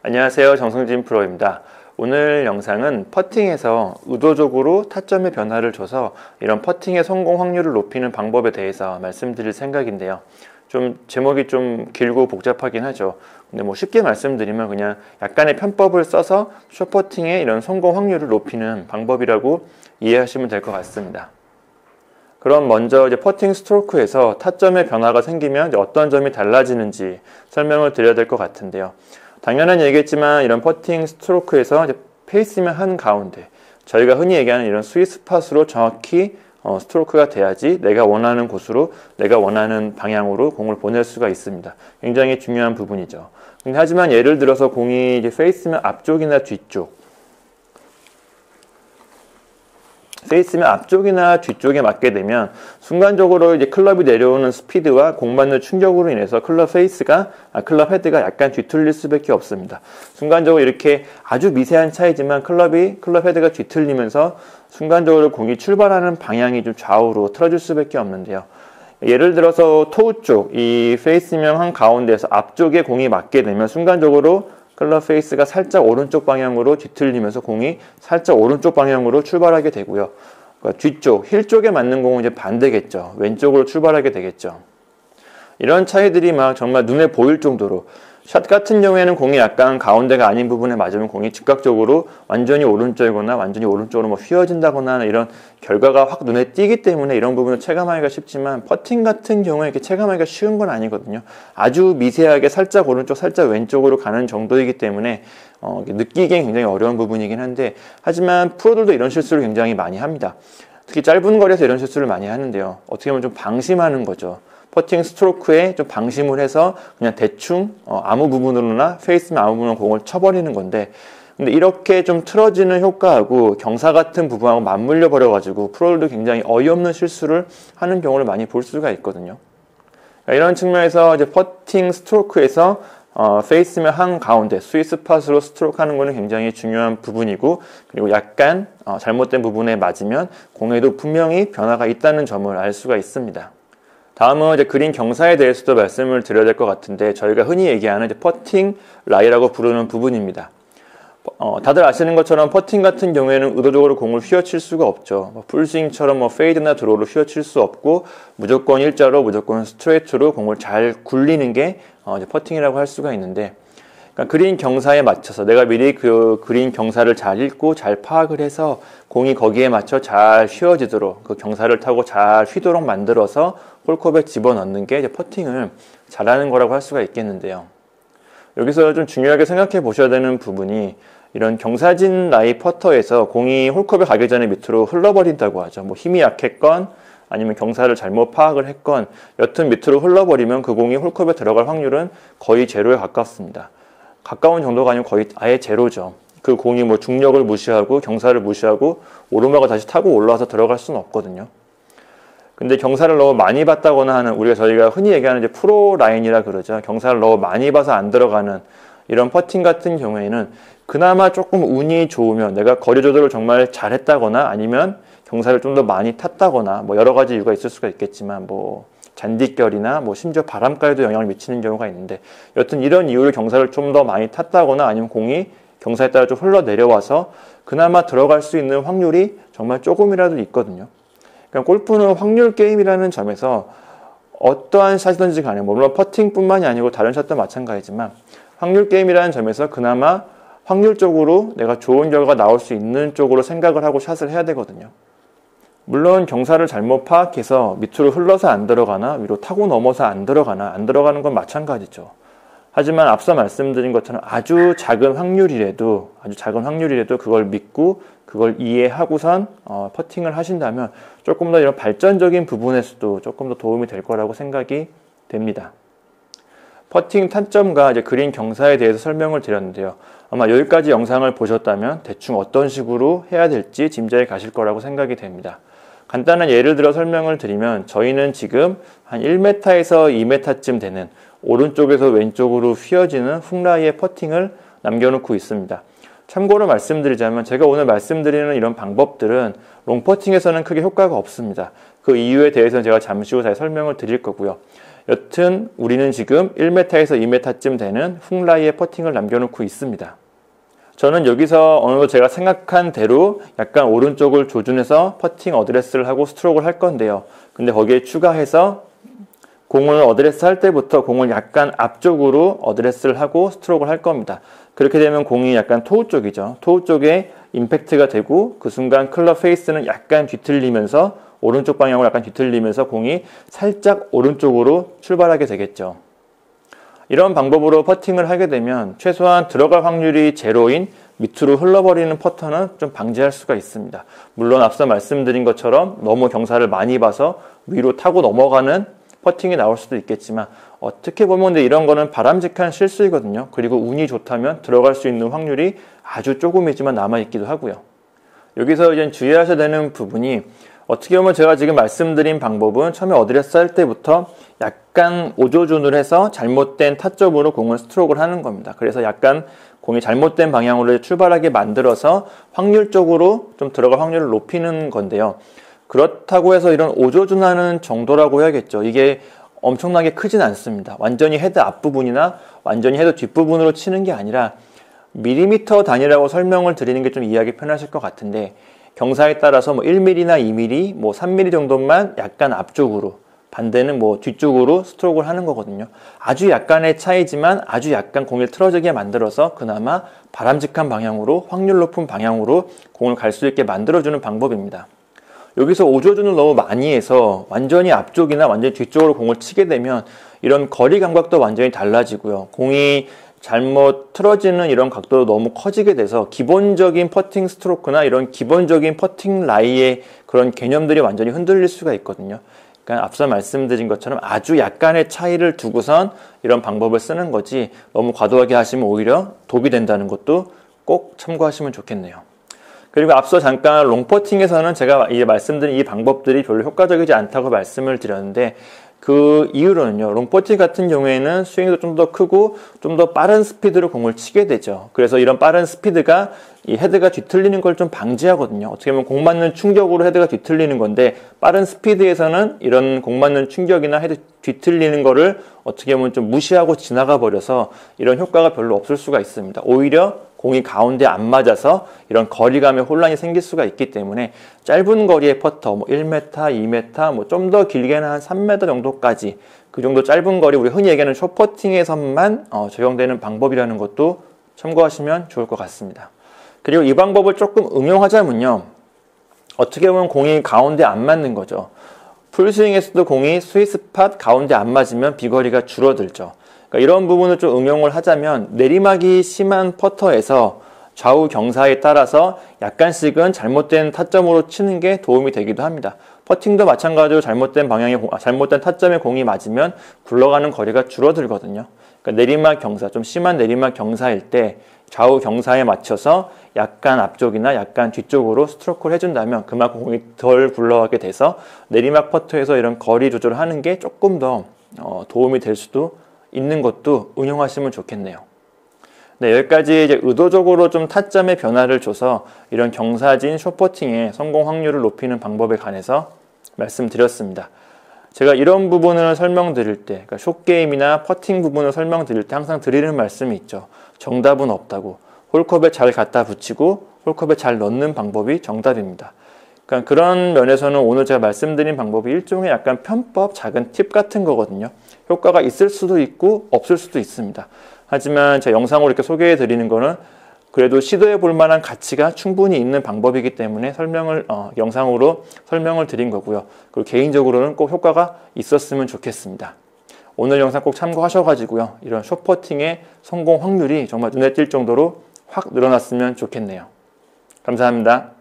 안녕하세요, 정승진 프로입니다. 오늘 영상은 퍼팅에서 의도적으로 타점의 변화를 줘서 이런 퍼팅의 성공 확률을 높이는 방법에 대해서 말씀드릴 생각인데요. 좀 제목이 좀 길고 복잡하긴 하죠. 근데 뭐 쉽게 말씀드리면 그냥 약간의 편법을 써서 숏퍼팅의 이런 성공 확률을 높이는 방법이라고 이해하시면 될 것 같습니다. 그럼 먼저 이제 퍼팅 스트로크에서 타점의 변화가 생기면 이제 어떤 점이 달라지는지 설명을 드려야 될 것 같은데요. 당연한 얘기겠지만 이런 퍼팅 스트로크에서 이제 페이스면 한 가운데 저희가 흔히 얘기하는 이런 스윗스팟으로 정확히 스트로크가 돼야지 내가 원하는 곳으로 내가 원하는 방향으로 공을 보낼 수가 있습니다. 굉장히 중요한 부분이죠. 근데 하지만 예를 들어서 공이 이제 페이스면 앞쪽이나 뒤쪽 페이스면 앞쪽이나 뒤쪽에 맞게 되면 순간적으로 이제 클럽이 내려오는 스피드와 공 맞는 충격으로 인해서 클럽 헤드가 약간 뒤틀릴 수밖에 없습니다. 순간적으로 이렇게 아주 미세한 차이지만 클럽 헤드가 뒤틀리면서 순간적으로 공이 출발하는 방향이 좀 좌우로 틀어질 수밖에 없는데요. 예를 들어서 토우 쪽, 이 페이스면 한 가운데에서 앞쪽에 공이 맞게 되면 순간적으로 클럽 페이스가 살짝 오른쪽 방향으로 뒤틀리면서 공이 살짝 오른쪽 방향으로 출발하게 되고요. 그러니까 뒤쪽, 힐 쪽에 맞는 공은 이제 반대겠죠. 왼쪽으로 출발하게 되겠죠. 이런 차이들이 막 정말 눈에 보일 정도로 샷 같은 경우에는 공이 약간 가운데가 아닌 부분에 맞으면 공이 즉각적으로 완전히 오른쪽이거나 완전히 오른쪽으로 뭐 휘어진다거나 이런 결과가 확 눈에 띄기 때문에 이런 부분을 체감하기가 쉽지만 퍼팅 같은 경우에 이렇게 체감하기가 쉬운 건 아니거든요. 아주 미세하게 살짝 오른쪽 살짝 왼쪽으로 가는 정도이기 때문에 느끼기엔 굉장히 어려운 부분이긴 한데 하지만 프로들도 이런 실수를 굉장히 많이 합니다. 특히 짧은 거리에서 이런 실수를 많이 하는데요. 어떻게 보면 좀 방심하는 거죠. 퍼팅 스트로크에 좀 방심을 해서 그냥 대충 아무 부분으로나 페이스면 아무 부분으로 공을 쳐버리는 건데 근데 이렇게 좀 틀어지는 효과하고 경사 같은 부분하고 맞물려 버려가지고 프로들도 굉장히 어이없는 실수를 하는 경우를 많이 볼 수가 있거든요. 이런 측면에서 이제 퍼팅 스트로크에서 페이스면 한 가운데 스윗스팟으로 스트로크 하는 거는 굉장히 중요한 부분이고 그리고 약간 잘못된 부분에 맞으면 공에도 분명히 변화가 있다는 점을 알 수가 있습니다. 다음은 이제 그린 경사에 대해서도 말씀을 드려야 될 것 같은데 저희가 흔히 얘기하는 이제 퍼팅 라이라고 부르는 부분입니다. 다들 아시는 것처럼 퍼팅 같은 경우에는 의도적으로 공을 휘어칠 수가 없죠. 풀스윙처럼 페이드나 드로우로 휘어칠 수 없고 무조건 일자로 무조건 스트레이트로 공을 잘 굴리는 게 이제 퍼팅이라고 할 수가 있는데 그러니까 그린 경사에 맞춰서 내가 미리 그 그린 경사를 잘 읽고 잘 파악을 해서 공이 거기에 맞춰 잘 휘어지도록 그 경사를 타고 잘 휘도록 만들어서 홀컵에 집어넣는 게 이제 퍼팅을 잘하는 거라고 할 수가 있겠는데요. 여기서 좀 중요하게 생각해 보셔야 되는 부분이 이런 경사진 라이 퍼터에서 공이 홀컵에 가기 전에 밑으로 흘러버린다고 하죠. 뭐 힘이 약했건 아니면 경사를 잘못 파악을 했건 여튼 밑으로 흘러버리면 그 공이 홀컵에 들어갈 확률은 거의 제로에 가깝습니다. 가까운 정도가 아니면 거의 아예 제로죠. 그 공이 뭐 중력을 무시하고 경사를 무시하고 오르막을 다시 타고 올라와서 들어갈 수는 없거든요. 근데 경사를 너무 많이 봤다거나 하는 저희가 흔히 얘기하는 이제 프로 라인이라 그러죠. 경사를 너무 많이 봐서 안 들어가는 이런 퍼팅 같은 경우에는 그나마 조금 운이 좋으면 내가 거리 조절을 정말 잘했다거나 아니면 경사를 좀 더 많이 탔다거나 뭐 여러 가지 이유가 있을 수가 있겠지만 뭐 잔디결이나 뭐 심지어 바람까지도 영향을 미치는 경우가 있는데 여튼 이런 이유로 경사를 좀 더 많이 탔다거나 아니면 공이 경사에 따라 좀 흘러내려와서 그나마 들어갈 수 있는 확률이 정말 조금이라도 있거든요. 그러니까 골프는 확률 게임이라는 점에서 어떠한 샷이든지 간에 물론 퍼팅뿐만이 아니고 다른 샷도 마찬가지지만 확률 게임이라는 점에서 그나마 확률적으로 내가 좋은 결과가 나올 수 있는 쪽으로 생각을 하고 샷을 해야 되거든요. 물론 경사를 잘못 파악해서 밑으로 흘러서 안 들어가나 위로 타고 넘어서 안 들어가는 건 마찬가지죠. 하지만 앞서 말씀드린 것처럼 아주 작은 확률이라도 그걸 믿고 그걸 이해하고선 퍼팅을 하신다면 조금 더 이런 발전적인 부분에서도 조금 더 도움이 될 거라고 생각이 됩니다. 퍼팅 타점과 이제 그린 경사에 대해서 설명을 드렸는데요. 아마 여기까지 영상을 보셨다면 대충 어떤 식으로 해야 될지 짐작이 가실 거라고 생각이 됩니다. 간단한 예를 들어 설명을 드리면 저희는 지금 한 1m에서 2m쯤 되는 오른쪽에서 왼쪽으로 휘어지는 훅라이의 퍼팅을 남겨놓고 있습니다. 참고로 말씀드리자면 제가 오늘 말씀드리는 이런 방법들은 롱퍼팅에서는 크게 효과가 없습니다. 그 이유에 대해서는 제가 잠시 후 다시 설명을 드릴 거고요. 여튼 우리는 지금 1m에서 2m쯤 되는 훅라이의 퍼팅을 남겨놓고 있습니다. 저는 여기서 어느 정도 제가 생각한 대로 약간 오른쪽을 조준해서 퍼팅 어드레스를 하고 스트로크를 할 건데요. 근데 거기에 추가해서 공을 어드레스 할 때부터 공을 약간 앞쪽으로 어드레스를 하고 스트로크를 할 겁니다. 그렇게 되면 공이 약간 토우 쪽이죠. 토우 쪽에 임팩트가 되고 그 순간 클럽 페이스는 약간 뒤틀리면서 오른쪽 방향으로 약간 뒤틀리면서 공이 살짝 오른쪽으로 출발하게 되겠죠. 이런 방법으로 퍼팅을 하게 되면 최소한 들어갈 확률이 제로인 밑으로 흘러버리는 퍼터는 좀 방지할 수가 있습니다. 물론 앞서 말씀드린 것처럼 너무 경사를 많이 봐서 위로 타고 넘어가는 퍼팅이 나올 수도 있겠지만 어떻게 보면 이런 거는 바람직한 실수이거든요. 그리고 운이 좋다면 들어갈 수 있는 확률이 아주 조금이지만 남아있기도 하고요. 여기서 이제 주의하셔야 되는 부분이 어떻게 보면 제가 지금 말씀드린 방법은 처음에 어드레스 할 때부터 약간 오조준을 해서 잘못된 타점으로 공을 스트로크를 하는 겁니다. 그래서 약간 공이 잘못된 방향으로 출발하게 만들어서 확률적으로 좀 들어갈 확률을 높이는 건데요. 그렇다고 해서 이런 오조준하는 정도라고 해야겠죠. 이게 엄청나게 크진 않습니다. 완전히 헤드 앞부분이나 완전히 헤드 뒷부분으로 치는 게 아니라 밀리미터 단위라고 설명을 드리는 게 좀 이해하기 편하실 것 같은데 경사에 따라서 뭐 1mm나 2mm, 뭐 3mm 정도만 약간 앞쪽으로 반대는 뭐 뒤쪽으로 스트로크를 하는 거거든요. 아주 약간의 차이지만 아주 약간 공을 틀어지게 만들어서 그나마 바람직한 방향으로 확률 높은 방향으로 공을 갈 수 있게 만들어주는 방법입니다. 여기서 오조준을 너무 많이 해서 완전히 앞쪽이나 완전히 뒤쪽으로 공을 치게 되면 이런 거리 감각도 완전히 달라지고요. 공이 잘못 틀어지는 이런 각도도 너무 커지게 돼서 기본적인 퍼팅 스트로크나 이런 기본적인 퍼팅 라이의 그런 개념들이 완전히 흔들릴 수가 있거든요. 그러니까 앞서 말씀드린 것처럼 아주 약간의 차이를 두고선 이런 방법을 쓰는 거지 너무 과도하게 하시면 오히려 독이 된다는 것도 꼭 참고하시면 좋겠네요. 그리고 앞서 잠깐 롱퍼팅에서는 제가 말씀드린 이 방법들이 별로 효과적이지 않다고 말씀을 드렸는데 그 이유로는요. 롱퍼팅 같은 경우에는 스윙도 좀 더 크고 좀 더 빠른 스피드로 공을 치게 되죠. 그래서 이런 빠른 스피드가 이 헤드가 뒤틀리는 걸 좀 방지하거든요. 어떻게 보면 공 맞는 충격으로 헤드가 뒤틀리는 건데 빠른 스피드에서는 이런 공 맞는 충격이나 헤드 뒤틀리는 거를 어떻게 보면 좀 무시하고 지나가 버려서 이런 효과가 별로 없을 수가 있습니다. 오히려 공이 가운데 안 맞아서 이런 거리감에 혼란이 생길 수가 있기 때문에 짧은 거리의 퍼터, 뭐 1m, 2m, 뭐 좀 더 길게는 한 3m 정도까지 그 정도 짧은 거리, 우리 흔히 얘기하는 숏퍼팅에서만 적용되는 방법이라는 것도 참고하시면 좋을 것 같습니다. 그리고 이 방법을 조금 응용하자면요. 어떻게 보면 공이 가운데 안 맞는 거죠. 풀스윙에서도 공이 스위스팟 가운데 안 맞으면 비거리가 줄어들죠. 그러니까 이런 부분을 좀 응용을 하자면 내리막이 심한 퍼터에서 좌우 경사에 따라서 약간씩은 잘못된 타점으로 치는 게 도움이 되기도 합니다. 퍼팅도 마찬가지로 잘못된 타점에 공이 맞으면 굴러가는 거리가 줄어들거든요. 그러니까 내리막 경사, 좀 심한 내리막 경사일 때 좌우 경사에 맞춰서 약간 앞쪽이나 약간 뒤쪽으로 스트로크를 해준다면 그만큼 공이 덜 굴러가게 돼서 내리막 퍼터에서 이런 거리 조절을 하는 게 조금 더 도움이 될 수도 있는 것도 응용하시면 좋겠네요. 네, 여기까지 이제 의도적으로 좀 타점의 변화를 줘서 이런 경사진 숏퍼팅의 성공 확률을 높이는 방법에 관해서 말씀드렸습니다. 제가 이런 부분을 설명드릴 때, 그러니까 숏게임이나 퍼팅 부분을 설명드릴 때 항상 드리는 말씀이 있죠. 정답은 없다고. 홀컵에 잘 갖다 붙이고 홀컵에 잘 넣는 방법이 정답입니다. 그러니까 그런 면에서는 오늘 제가 말씀드린 방법이 일종의 약간 편법, 작은 팁 같은 거거든요. 효과가 있을 수도 있고 없을 수도 있습니다. 하지만 제 영상으로 이렇게 소개해 드리는 거는 그래도 시도해 볼 만한 가치가 충분히 있는 방법이기 때문에 영상으로 설명을 드린 거고요. 그리고 개인적으로는 꼭 효과가 있었으면 좋겠습니다. 오늘 영상 꼭 참고하셔가지고요. 이런 숏퍼팅의 성공 확률이 정말 눈에 띌 정도로 확 늘어났으면 좋겠네요. 감사합니다.